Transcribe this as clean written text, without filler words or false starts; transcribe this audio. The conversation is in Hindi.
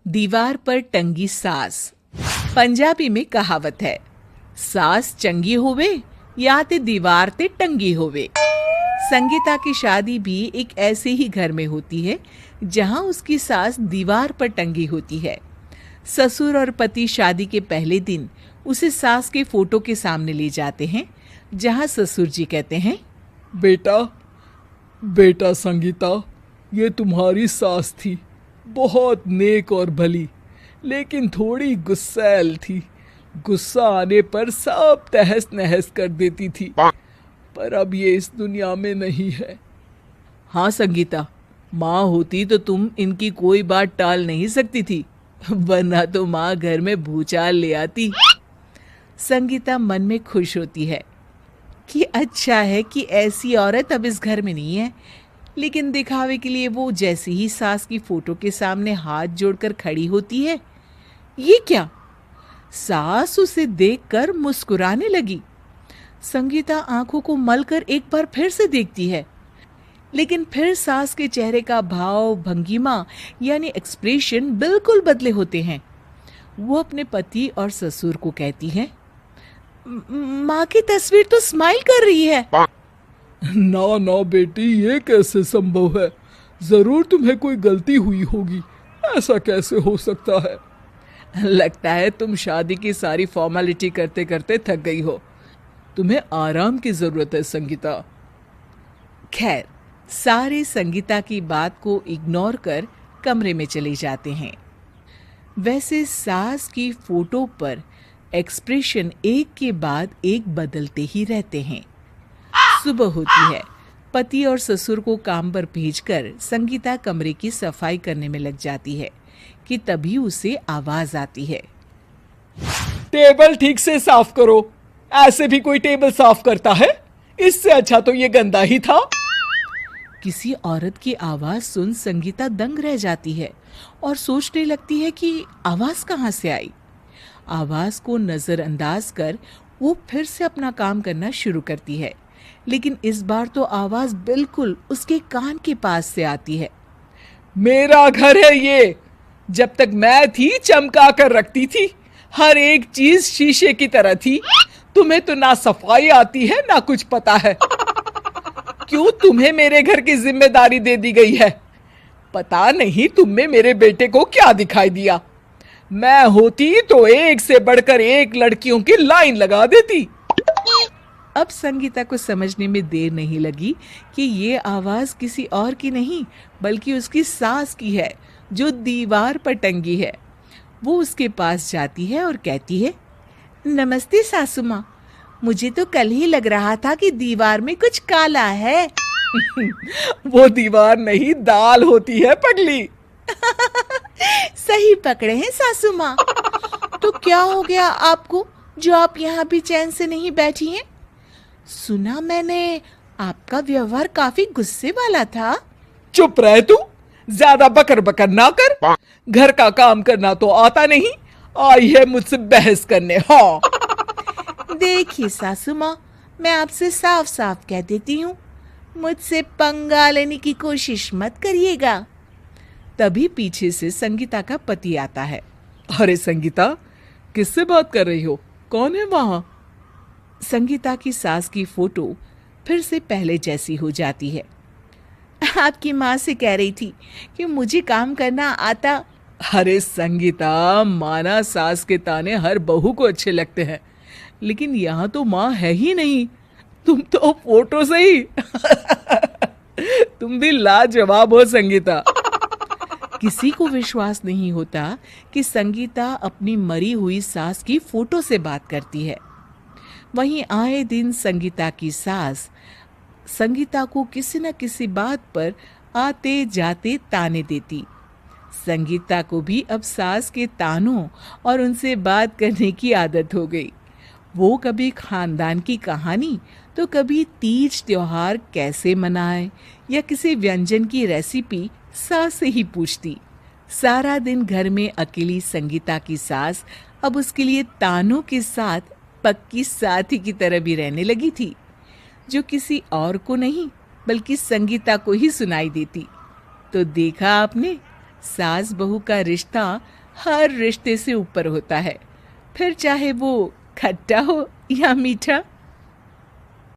दीवार पर टंगी सास। पंजाबी में कहावत है, सास चंगी होवे या ते दीवार ते टंगी होवे। संगीता की शादी भी एक ऐसे ही घर में होती है जहां उसकी सास दीवार पर टंगी होती है। ससुर और पति शादी के पहले दिन उसे सास के फोटो के सामने ले जाते हैं, जहां ससुर जी कहते हैं, बेटा बेटा संगीता, ये तुम्हारी सास थी, बहुत नेक और भली, लेकिन थोड़ी गुस्सैल थी। गुस्सा आने पर सब तहस नहस कर देती थी, पर अब ये इस दुनिया में नहीं है। हाँ संगीता, माँ होती तो तुम इनकी कोई बात टाल नहीं सकती थी, वरना तो माँ घर में भूचाल ले आती। संगीता मन में खुश होती है कि अच्छा है कि ऐसी औरत अब इस घर में नहीं है, लेकिन दिखावे के लिए वो जैसे ही सास की फोटो के सामने हाथ जोड़कर खड़ी होती है, ये क्या? सास उसे देखकर मुस्कुराने लगी। संगीता आंखों को मलकर एक बार फिर से देखती है, लेकिन फिर सास के चेहरे का भाव, भंगिमा यानी एक्सप्रेशन बिल्कुल बदले होते हैं। वो अपने पति और ससुर को कहती है, माँ की तस्वीर तो स्माइल कर रही है। ना ना बेटी, ये कैसे संभव है? जरूर तुम्हें कोई गलती हुई होगी, ऐसा कैसे हो सकता है? लगता है तुम शादी की सारी फॉर्मेलिटी करते करते थक गई हो, तुम्हें आराम की जरूरत है संगीता। खैर, सारे संगीता की बात को इग्नोर कर कमरे में चले जाते हैं। वैसे सास की फोटो पर एक्सप्रेशन एक के बाद एक बदलते ही रहते हैं। सुबह होती है, पति और ससुर को काम पर भेजकर संगीता कमरे की सफाई करने में लग जाती है कि तभी उसे आवाज आती है, टेबल ठीक से साफ करो। ऐसे भी कोई टेबल साफ करता है? इससे अच्छा तो ये गंदा ही था। किसी औरत की आवाज सुन संगीता दंग रह जाती है और सोचने लगती है कि आवाज कहाँ से आई। आवाज को नजरअंदाज कर वो फिर से अपना काम करना शुरू करती है, लेकिन इस बार तो आवाज बिल्कुल उसके कान के पास से आती है। मेरा घर है ये, जब तक मैं थी चमका कर रखती थी, हर एक चीज शीशे की तरह थी। तुम्हें तो ना सफाई आती है ना कुछ पता है। क्यों तुम्हें मेरे घर की जिम्मेदारी दे दी गई है? पता नहीं तुम में मेरे बेटे को क्या दिखाई दिया। मैं होती तो एक से बढ़कर एक लड़कियों की लाइन लगा देती। अब संगीता को समझने में देर नहीं लगी कि ये आवाज किसी और की नहीं बल्कि उसकी सास की है, जो दीवार पर टंगी है। वो उसके पास जाती है और कहती है, नमस्ते सासू माँ, मुझे तो कल ही लग रहा था कि दीवार में कुछ काला है। वो दीवार नहीं, दाल होती है पगली। सही पकड़े हैं सासू माँ। तो क्या हो गया आपको जो आप यहाँ भी चैन से नहीं बैठी हैं? सुना मैंने आपका व्यवहार काफी गुस्से वाला था। चुप रह तू, ज्यादा बकर बकर ना कर। घर का काम करना तो आता नहीं, आई है मुझसे बहस करने। हाँ देखिए सासू माँ, मैं आपसे साफ साफ कह देती हूँ, मुझसे पंगा लेने की कोशिश मत करिएगा। तभी पीछे से संगीता का पति आता है। अरे संगीता, किससे बात कर रही हो? कौन है वहां? संगीता की सास की फोटो फिर से पहले जैसी हो जाती है। आपकी माँ से कह रही थी कि मुझे काम करना आता। अरे संगीता, माना सास के ताने हर बहू को अच्छे लगते हैं, लेकिन यहाँ तो माँ है ही नहीं, तुम तो फोटो से ही। तुम भी लाजवाब हो संगीता। किसी को विश्वास नहीं होता कि संगीता अपनी मरी हुई सास की फोटो से बात करती है। वहीं आए दिन संगीता की सास संगीता को किसी न किसी बात पर आते जाते ताने देती। संगीता को भी अब सास के तानों और उनसे बात करने की आदत हो गई। वो कभी खानदान की कहानी तो कभी तीज त्योहार कैसे मनाए या किसी व्यंजन की रेसिपी सास से ही पूछती। सारा दिन घर में अकेली संगीता की सास अब उसके लिए तानों के साथ पक्की साथी की तरह भी रहने लगी थी, जो किसी और को नहीं बल्कि संगीता को ही सुनाई देती। तो देखा आपने, सास बहू का रिश्ता हर रिश्ते से ऊपर होता है, फिर चाहे वो खट्टा हो या मीठा।